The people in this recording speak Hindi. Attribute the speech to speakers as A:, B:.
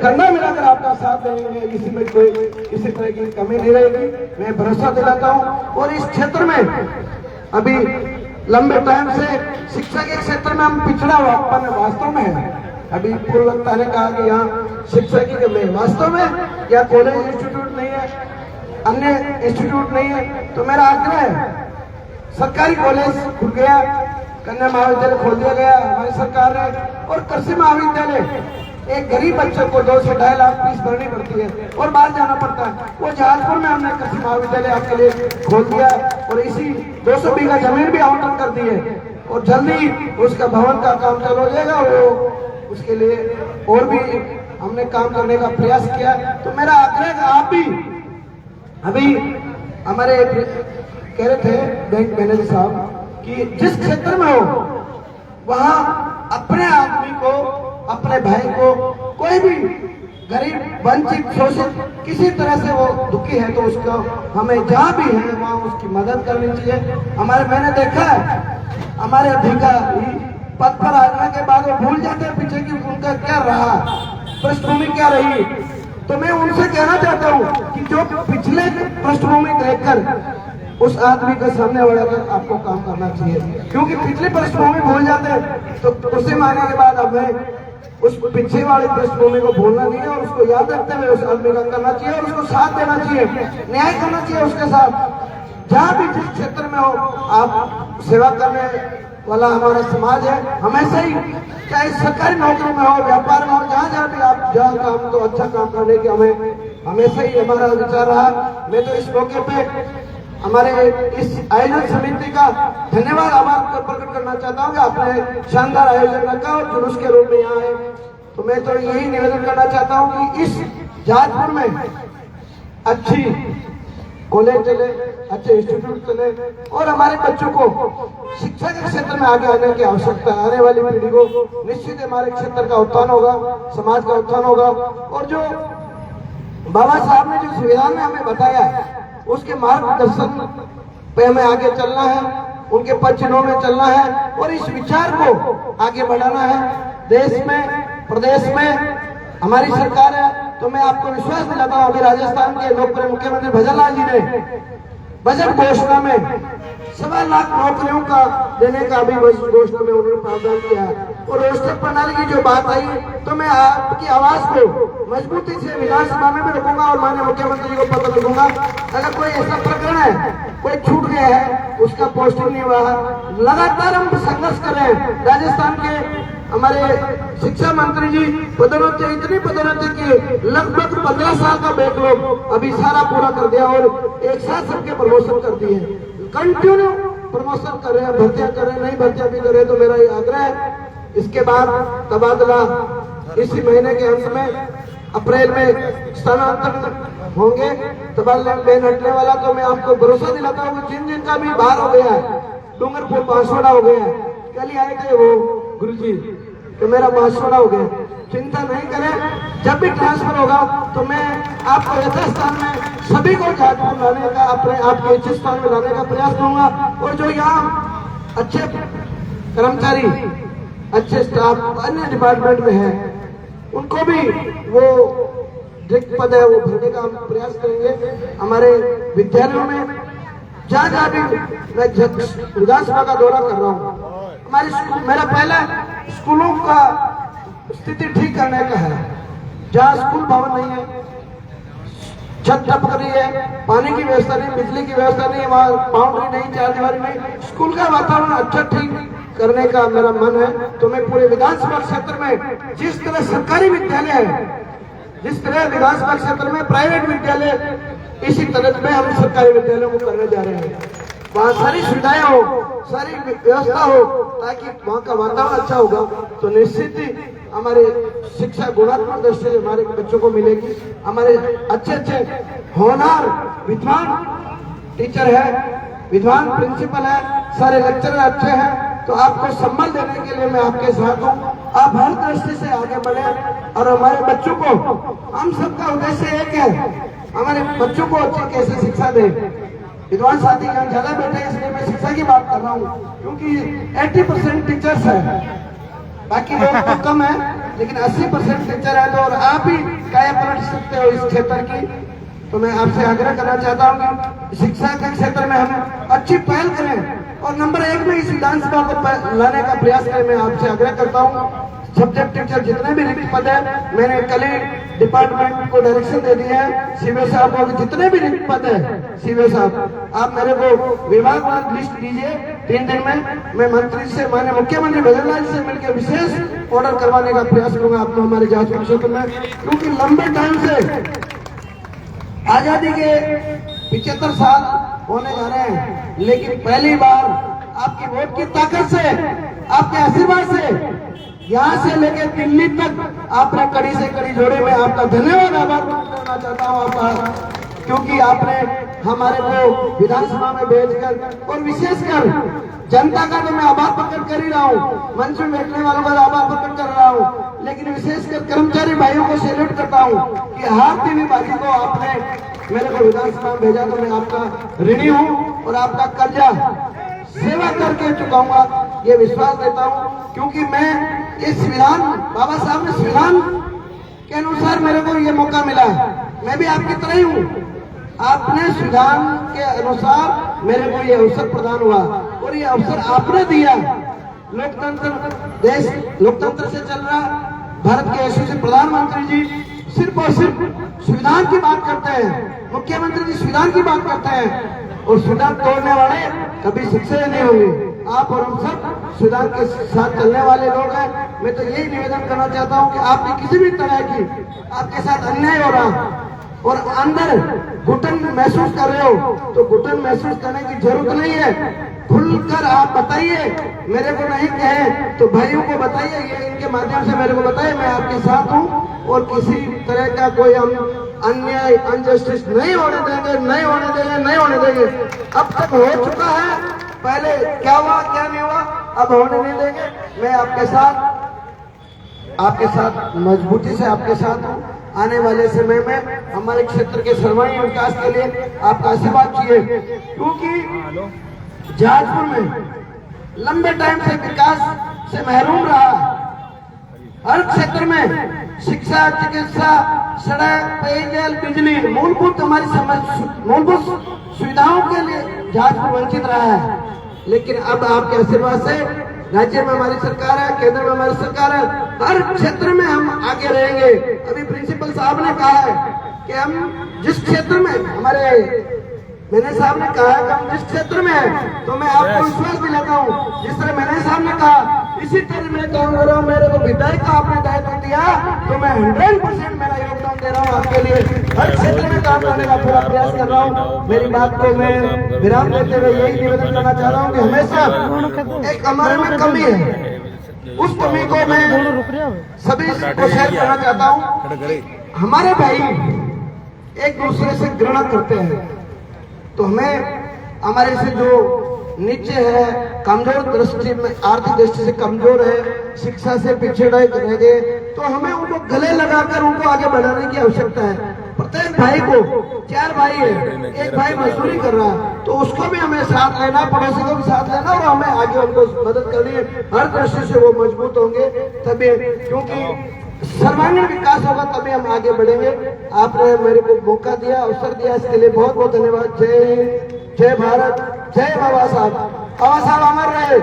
A: कंधा मिलाकर आपका साथ देंगे, इसी में कोई किसी तरह की कमी नहीं रहेगी, मैं भरोसा दिलाता हूँ। और इस क्षेत्र में अभी लंबे टाइम से शिक्षा के क्षेत्र में हम पिछड़ा हुआ वास्तव में है। अभी पूर्व वक्ता ने कहा कि यहाँ शिक्षा की कमी है, वास्तव में या कॉलेज इंस्टीट्यूट नहीं है, अन्य इंस्टीट्यूट नहीं है। तो मेरा आग्रह है, सरकारी कॉलेज खुल गया, कन्या महाविद्यालय खोल दिया गया हमारी सरकार ने, और कृषि महाविद्यालय एक गरीब बच्चे को 2 से 2.5 लाख फीस भरनी पड़ती है और बाहर जाना पड़ता है, वो जहाजपुर में हमने कृषि महाविद्यालय आपके लिए खोल दिया और इसी 200 बीघा जमीन भी आवंटन कर दी है और जल्दी उसका भवन का काम चालू हो जाएगा। वो उसके लिए और भी हमने काम करने का प्रयास किया। तो मेरा आग्रह है आप भी, अभी हमारे कह रहे थे बैंक मैनेजर साहब कि जिस क्षेत्र में हो वहां अपने आदमी को, अपने भाई को, कोई भी गरीब वंचित शोषित किसी तरह से वो दुखी है तो उसको हमें जहाँ भी है वहाँ उसकी मदद करनी चाहिए। मैंने देखा है हमारे अधिकारी पद पर आने के बाद वो भूल जाते हैं पीछे की उनका क्या रहा, पृष्ठभूमि क्या रही। तो मैं उनसे कहना चाहता हूँ कि जो पिछले पृष्ठभूमि देखकर उस आदमी के सामने वाले तक आपको काम करना चाहिए, क्योंकि पिछली पृष्ठभूमि भूल जाते हैं तो उसे मारने के बाद हमें उस पीछे वाली पृष्ठभूमि को भूलना नहीं है और उसको याद रखते हुए उस आदमी का करना चाहिए और उसको साथ देना चाहिए, न्याय करना चाहिए उसके साथ। जहाँ भी जिस क्षेत्र में हो आप सेवा करने वाला हमारा समाज है, हमेशा ही चाहे सरकारी नौकरी में हो, व्यापार में हो, जहाँ भी आप जहाँ काम तो अच्छा काम करने की हमें हमेशा ही हमारा विचार रहा। मैं तो इस मौके पे हमारे इस आयोजन समिति का धन्यवाद आभार प्रकट करना चाहता हूँ कि आपने शानदार आयोजन रखा और जुलूस के रूप में यहाँ आए। तो मैं तो यही निवेदन करना चाहता हूँ कि इस जहाजपुर में अच्छी कॉलेज चले, अच्छे इंस्टीट्यूट चले और हमारे बच्चों को शिक्षा के क्षेत्र में आगे आने की आवश्यकता है। आने वाली पीढ़ी को निश्चित हमारे क्षेत्र का उत्थान होगा, समाज का उत्थान होगा और जो बाबा साहब ने जो संविधान में हमें बताया है उसके मार्गदर्शन पे हमें आगे चलना है, उनके पद चिन्हों में चलना है और इस विचार को आगे बढ़ाना है। देश में, प्रदेश में हमारी सरकार है तो मैं आपको विश्वास दिलाता हूँ, अभी राजस्थान के लोकप्रिय मुख्यमंत्री भजनलाल जी ने बजट घोषणा में 1.25 लाख नौकरियों का देने का अभी घोषणा में उन्होंने प्रावधान किया है। और रोस्टर प्रणाली की जो बात आई तो मैं आपकी आवाज को मजबूती से विधानसभा में भी रखूंगा और माननीय मुख्यमंत्री को पत्र लिखूंगा। अगर कोई ऐसा प्रकरण है, कोई छूट गया है, उसका पोस्टिंग नहीं हुआ, लगातार हम संघर्ष कर रहे हैं। राजस्थान के हमारे शिक्षा मंत्री जी पदोन्नति, इतनी पदोन्नति की लगभग 15 साल का बैकलॉग अभी सारा पूरा कर दिया और एक साथ सबके प्रमोशन कर दिए, कंटिन्यू प्रमोशन कर रहे हैं, भर्तियां कर रहे हैं, नई भर्तियां भी कर रहे हैं। तो मेरा ये आग्रह है, इसके बाद तबादला इसी महीने के अंत में अप्रैल में स्थानांतरण होंगे, तबादला में हटने वाला। तो मैं आपको भरोसा दिलाता हूँ कि जिन का भी बाहर हो गया है, डूंगरपुर बांसवाड़ा हो गया है, कल ही आए थे वो गुरुजी तो मेरा बांसवाड़ा हो गया, चिंता नहीं करें। जब भी ट्रांसफर होगा तो मैं आपको यथास्थान में सभी को जहाजपुर लाने का, अपने आपके इच्छित स्थान में लाने का प्रयास करूंगा। और जो यहाँ अच्छे कर्मचारी, अच्छे स्टाफ अन्य डिपार्टमेंट में है, उनको भी वो रिक्त पद है वो भरने का हम प्रयास करेंगे। हमारे विद्यालयों में जहाँ भी मैं विधानसभा का दौरा कर रहा हूँ, हमारे मेरा पहला स्कूलों का स्थिति ठीक करने का है। जहाँ स्कूल भवन नहीं है, छत टपक रही है, पानी की व्यवस्था नहीं, बिजली की व्यवस्था नहीं, वहाँ बाउंड्री नहीं, चारदीवारी नहीं, स्कूल का वातावरण अच्छा ठीक करने का मेरा मन है। तो मैं पूरे विधानसभा क्षेत्र में जिस तरह सरकारी विद्यालय है, जिस तरह विधानसभा क्षेत्र में प्राइवेट विद्यालय, इसी तरह में हम सरकारी विद्यालयों को करने जा रहे हैं। वहाँ सारी सुविधाएं हो, सारी व्यवस्था हो, ताकि वहाँ का वातावरण अच्छा होगा तो निश्चित ही हमारे शिक्षा गुणात्मक दृष्टि से हमारे बच्चों को मिलेगी। हमारे अच्छे अच्छे होनहार विद्वान टीचर है, विद्वान प्रिंसिपल है, सारे लेक्चरर अच्छे हैं। तो आपको सम्मान देने के लिए मैं आपके साथ हूँ। आप हर दृष्टि से आगे बढ़े और हमारे बच्चों को, हम सबका उद्देश्य एक है, हमारे बच्चों को अच्छी कैसे शिक्षा दें। विद्वान साथी यहाँ ज्यादा बैठे हैं इसलिए मैं शिक्षा की बात कर रहा हूँ, क्योंकि 80% टीचर्स है, बाकी लोग तो कम है, लेकिन 80% टीचर है। तो और आप ही काया पलट सकते हो इस क्षेत्र की। तो मैं आपसे आग्रह करना चाहता हूँ कि शिक्षा के क्षेत्र में हम अच्छी पहल करें और नंबर 1 में इस विधानसभा को लाने का प्रयास करें। मैं आपसे आग्रह करता हूँ सब्जेक्ट टीचर जितने भी रिक्त पद है, मैंने कल ही डिपार्टमेंट को डायरेक्शन दे दिया है सीबीओ साहब को, जितने भी रिक्त पद है सीबीओ साहब आप मेरे को विभागवार लिस्ट दीजिए 3 दिन में। मैं मंत्री से, माननीय मुख्यमंत्री भजनलाल से मिलकर विशेष ऑर्डर करवाने का प्रयास करूंगा आपको हमारे जाजपुर क्षेत्र में, क्योंकि लंबे टाइम से आजादी के 75 साल होने जा रहे हैं, लेकिन पहली बार आपकी वोट की ताकत से, आपके आशीर्वाद से यहाँ से लेकर दिल्ली तक आपने कड़ी से कड़ी जोड़े में आपका धन्यवाद आभार करना चाहता हूँ आपका, क्योंकि आपने हमारे को विधानसभा में भेजकर और विशेषकर जनता का तो मैं आभार प्रकट कर ही रहा हूँ, मंच में बैठने वालों का आभार प्रकट कर रहा हूँ, लेकिन विशेषकर कर्मचारी भाइयों को सैल्यूट करता हूँ कि हर तीनबाजी को आपने मेरे को विधानसभा में भेजा, तो मैं आपका ऋणी हूँ और आपका कर्जा सेवा करके चुकाऊंगा ये विश्वास देता हूँ, क्योंकि मैं ये संविधान, बाबा साहब ने संविधान के अनुसार मेरे को ये मौका मिला है, मैं भी आपकी तरह ही हूँ। आपने संविधान के अनुसार मेरे को ये अवसर प्रदान हुआ और ये अवसर आपने दिया। लोकतंत्र, देश लोकतंत्र से चल रहा, भारत के यशस्वी प्रधानमंत्री जी सिर्फ और सिर्फ संविधान की बात करते हैं, मुख्यमंत्री जी संविधान की बात करते हैं, और संविधान तोड़ने वाले कभी शिक्षित नहीं होंगे। आप और हम सब संविधान के साथ चलने वाले लोग हैं। मैं तो यही निवेदन करना चाहता हूं कि आपकी किसी भी तरह की आपके साथ अन्याय हो रहा और अंदर घुटन महसूस कर रहे हो, तो घुटन महसूस करने की जरूरत नहीं है, खुलकर आप बताइए, मेरे को नहीं कहे तो भाइयों को बताइए, ये इनके माध्यम से मेरे को बताइए, मैं आपके साथ हूँ और किसी तरह का कोई हम अन्याय अनजस्टिस नहीं होने देंगे, नहीं होने देंगे, नहीं होने देंगे। अब तक हो चुका है, पहले क्या हुआ क्या नहीं हुआ, अब होने नहीं देंगे। मैं आपके साथ मजबूती से आपके साथ हूँ। आने वाले समय में हमारे क्षेत्र के सर्वांगीण विकास के लिए आपका आशीर्वाद चाहिए, क्योंकि जाजपुर में लंबे टाइम से विकास से महरूम रहा। हर क्षेत्र में शिक्षा, चिकित्सा, सड़क, पेयजल, बिजली, मूलभूत हमारी मूलभूत सुविधाओं के लिए जाजपुर वंचित रहा है, लेकिन अब आपके आशीर्वाद से राज्य में हमारी सरकार है, केंद्र में हमारी सरकार है, हर क्षेत्र में हम आगे रहेंगे। अभी प्रिंसिपल साहब ने कहा है कि हम जिस क्षेत्र में मैंने साहब ने कहा कि हम जिस क्षेत्र में है, तो मैं आपको विश्वास दिलाता हूँ, जिस तरह मैंने साहब ने कहा इसी तरह मैं काम कर रहा हूँ। मेरे को विधायक का आपने दायित्व दिया, तो मैं 100% मेरा योगदान दे रहा हूँ आपके लिए, हर क्षेत्र में काम करने का पूरा प्रयास कर रहा हूँ। मेरी बात को मैं विराम देते हुए यही निवेदन करना चाह रहा हूँ कि हमेशा एक हमारे में कमी है, उस कमी को मैं सभी को शेयर करना चाहता हूँ। हमारे भाई एक दूसरे से घृणा करते हैं, तो हमें हमारे से जो नीचे है, कमजोर दृष्टि में, आर्थिक दृष्टि से कमजोर है, शिक्षा से पिछड़े रह गए, तो हमें उनको गले लगाकर उनको आगे बढ़ाने की आवश्यकता है। प्रत्येक भाई को, 4 भाई है, एक भाई मजदूरी कर रहा है, तो उसको भी हमें साथ लेना, पड़ोसी को भी साथ लेना और हमें आगे उनको मदद करनी है। हर दृष्टि से वो मजबूत होंगे तभी, क्योंकि सर्वांगीण विकास होगा तभी हम आगे बढ़ेंगे। आपने मेरे को मौका दिया, अवसर दिया, इसके लिए बहुत बहुत धन्यवाद। जय हिंद, जय भारत, जय बाबा साहब। बाबा साहब अमर रहे।